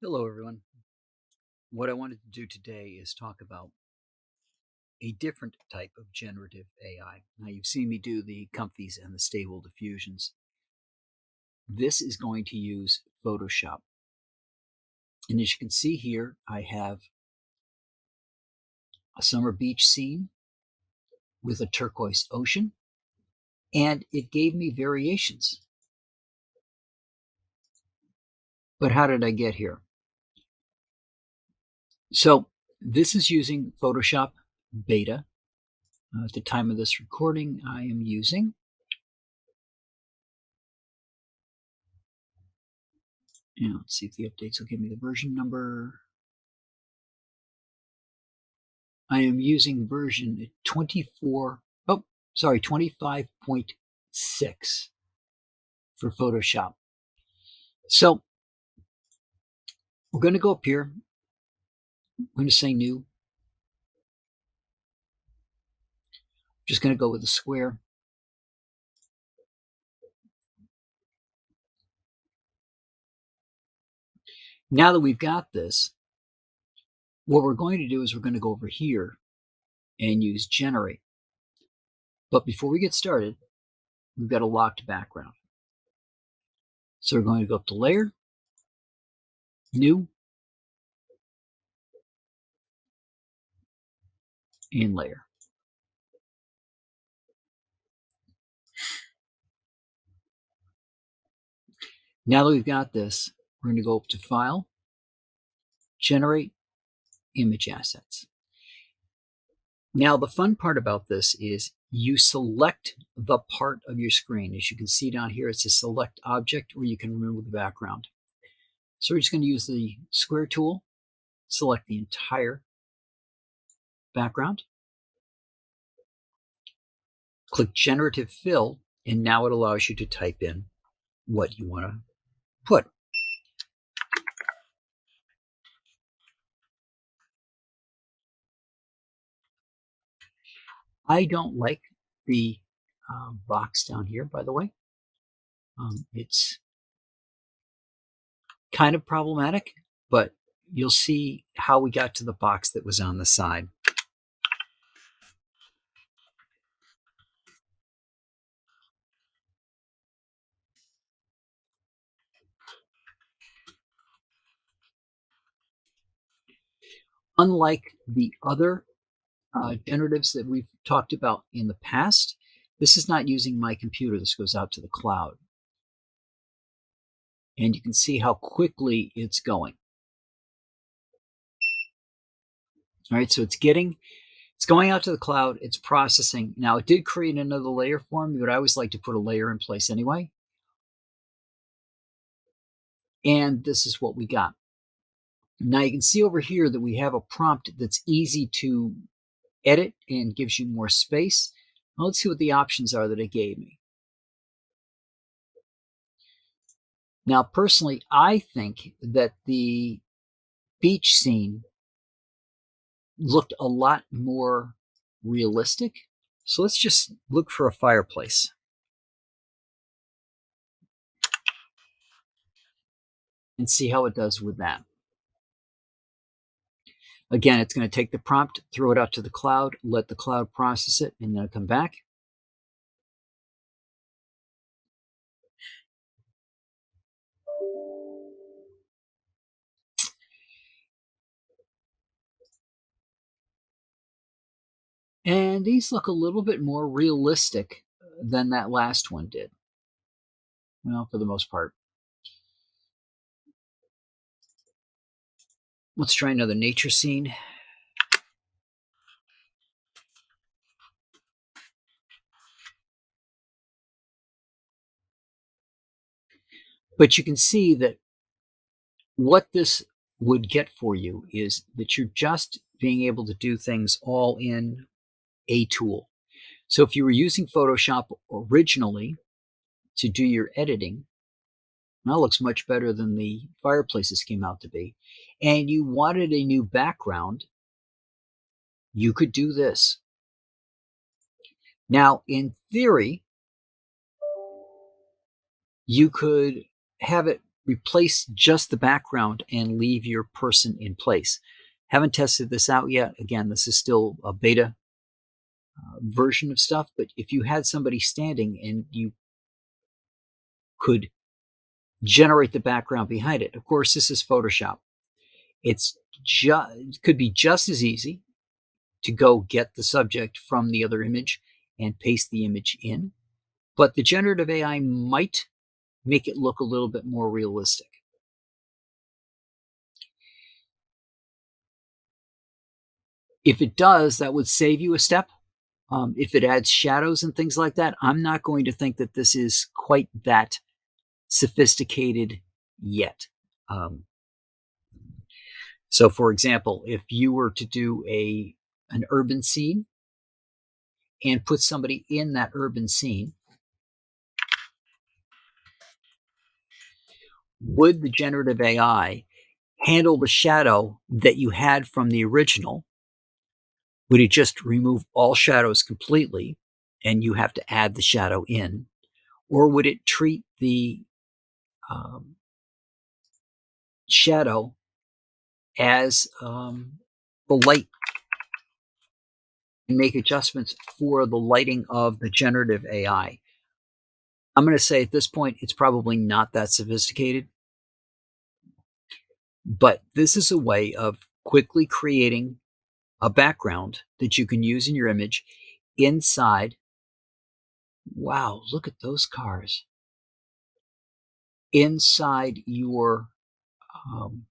Hello, everyone. What I wanted to do today is talk about a different type of generative AI. Now, you've seen me do the comfies and the stable diffusions. This is going to use Photoshop. And as you can see here, I have a summer beach scene with a turquoise ocean, and it gave me variations. But how did I get here? So this is using Photoshop Beta. At the time of this recording, I am using let's see if the updates will give me the version number. I am using version 25.6 for Photoshop. So we're going to go up here. I'm going to say new. Just going to go with the square. Now that we've got this, what we're going to do is we're going to go over here and use generate. But before we get started, we've got a locked background. So we're going to go up to layer, new, and layer. Now that we've got this, we're going to go up to File, Generate Image Assets. Now, the fun part about this is you select the part of your screen. As you can see down here, it's a select object where you can remove the background. So we're just going to use the square tool, select the entire background, click Generative Fill, and now it allows you to type in what you want to put. I don't like the box down here, by the way. It's kind of problematic, but you'll see how we got to the box that was on the side. Unlike the other generatives that we've talked about in the past, this is not using my computer. This goes out to the cloud. And you can see how quickly it's going. All right, so it's going out to the cloud, it's processing. Now, it did create another layer for me, but I always like to put a layer in place anyway. And this is what we got. Now, you can see over here that we have a prompt that's easy to edit and gives you more space. Now, let's see what the options are that it gave me. Now, personally, I think that the beach scene looked a lot more realistic. So let's just look for a fireplace. And see how it does with that. Again, it's going to take the prompt, throw it out to the cloud, let the cloud process it, and then come back. And these look a little bit more realistic than that last one did. Well, for the most part. Let's try another nature scene. But you can see that what this would get for you is that you're just being able to do things all in a tool. So if you were using Photoshop originally to do your editing, that looks much better than the fireplaces came out to be, and you wanted a new background, you could do this. Now, in theory, you could have it replace just the background and leave your person in place. Haven't tested this out yet. Again, this is still a beta version of stuff, but if you had somebody standing and you could generate the background behind it, of course, this is Photoshop. It's it could be just as easy to go get the subject from the other image and paste the image in, but the generative AI might make it look a little bit more realistic. If it does, that would save you a step. If it adds shadows and things like that, I'm not going to think that this is quite that sophisticated yet. Um, so, for example, if you were to do an urban scene and put somebody in that urban scene, would the generative AI handle the shadow that you had from the original? Would it just remove all shadows completely and you have to add the shadow in? Or would it treat the um, shadow as the light and make adjustments for the lighting of the generative AI? I'm going to say at this point, it's probably not that sophisticated, but this is a way of quickly creating a background that you can use in your image inside. Wow, look at those cars. Inside your um,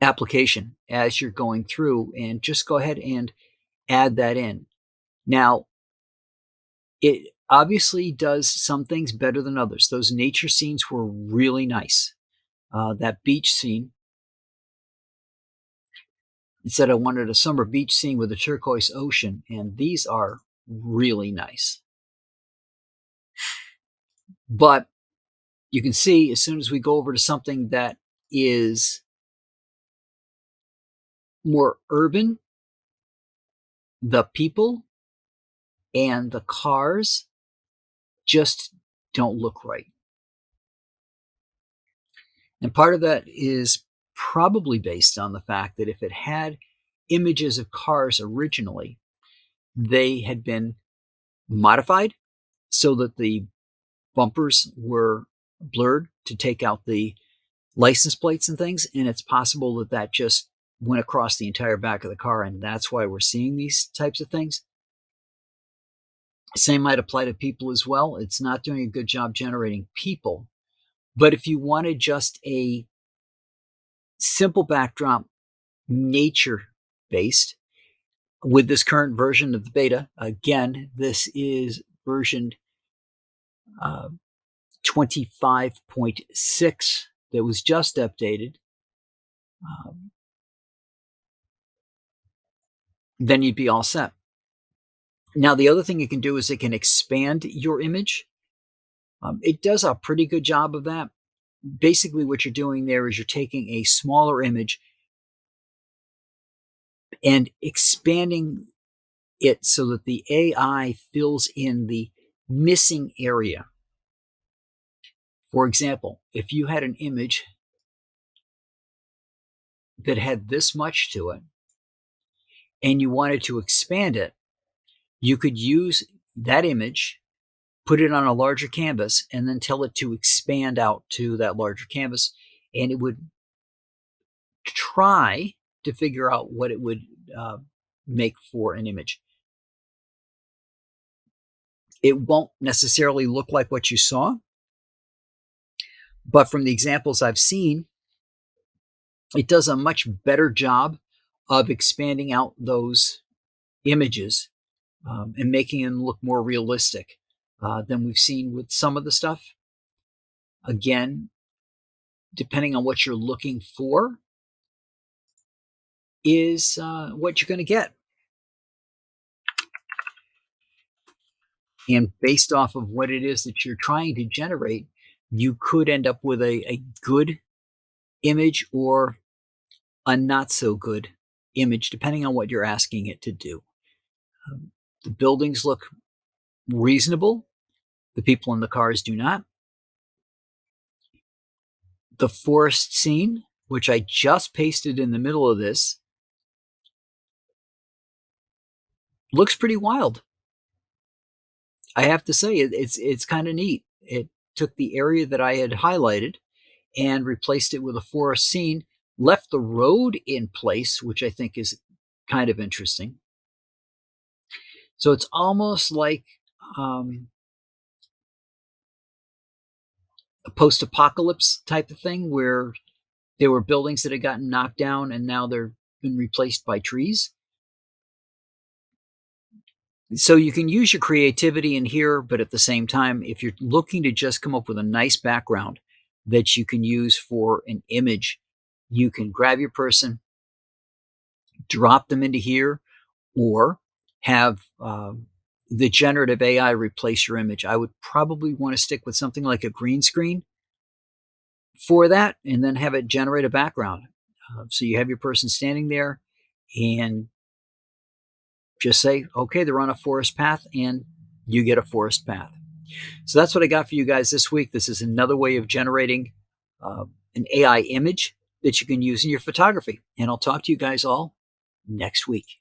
application as you're going through, and just go ahead and add that in. Now, it obviously does some things better than others. Those nature scenes were really nice. That beach scene, it said I wanted a summer beach scene with a turquoise ocean, and these are really nice. But you can see as soon as we go over to something that is more urban, the people and the cars just don't look right. And part of that is probably based on the fact that if it had images of cars originally, they had been modified so that the bumpers were blurred to take out the license plates and things. And it's possible that that just went across the entire back of the car. And that's why we're seeing these types of things. Same might apply to people as well. It's not doing a good job generating people. But if you wanted just a simple backdrop, nature based, with this current version of the beta, again, this is version uh, 25.6 that was just updated, um, then you'd be all set. Now, the other thing it can do is it can expand your image. It does a pretty good job of that. Basically, what you're doing there is you're taking a smaller image and expanding it so that the AI fills in the missing area. For example, if you had an image that had this much to it and you wanted to expand it, you could use that image, put it on a larger canvas, and then tell it to expand out to that larger canvas, and it would try to figure out what it would uh, make for an image. It won't necessarily look like what you saw, but from the examples I've seen, it does a much better job of expanding out those images and making them look more realistic than we've seen with some of the stuff. Again, depending on what you're looking for, is what you're going to get. And based off of what it is that you're trying to generate, you could end up with a good image or a not so good image, depending on what you're asking it to do. The buildings look reasonable. The people in the cars do not. The forest scene, which I just pasted in the middle of this, looks pretty wild. I have to say it's kind of neat. It took the area that I had highlighted and replaced it with a forest scene, left the road in place, which I think is kind of interesting. So it's almost like um, a post-apocalypse type of thing where there were buildings that had gotten knocked down and now they're been replaced by trees. So you can use your creativity in here, but at the same time, if you're looking to just come up with a nice background that you can use for an image, you can grab your person, drop them into here, or have the generative AI replace your image. I would probably want to stick with something like a green screen for that and then have it generate a background. So you have your person standing there and just say, okay, they're on a forest path, and you get a forest path. So that's what I got for you guys this week. This is another way of generating an AI image that you can use in your photography. And I'll talk to you guys all next week.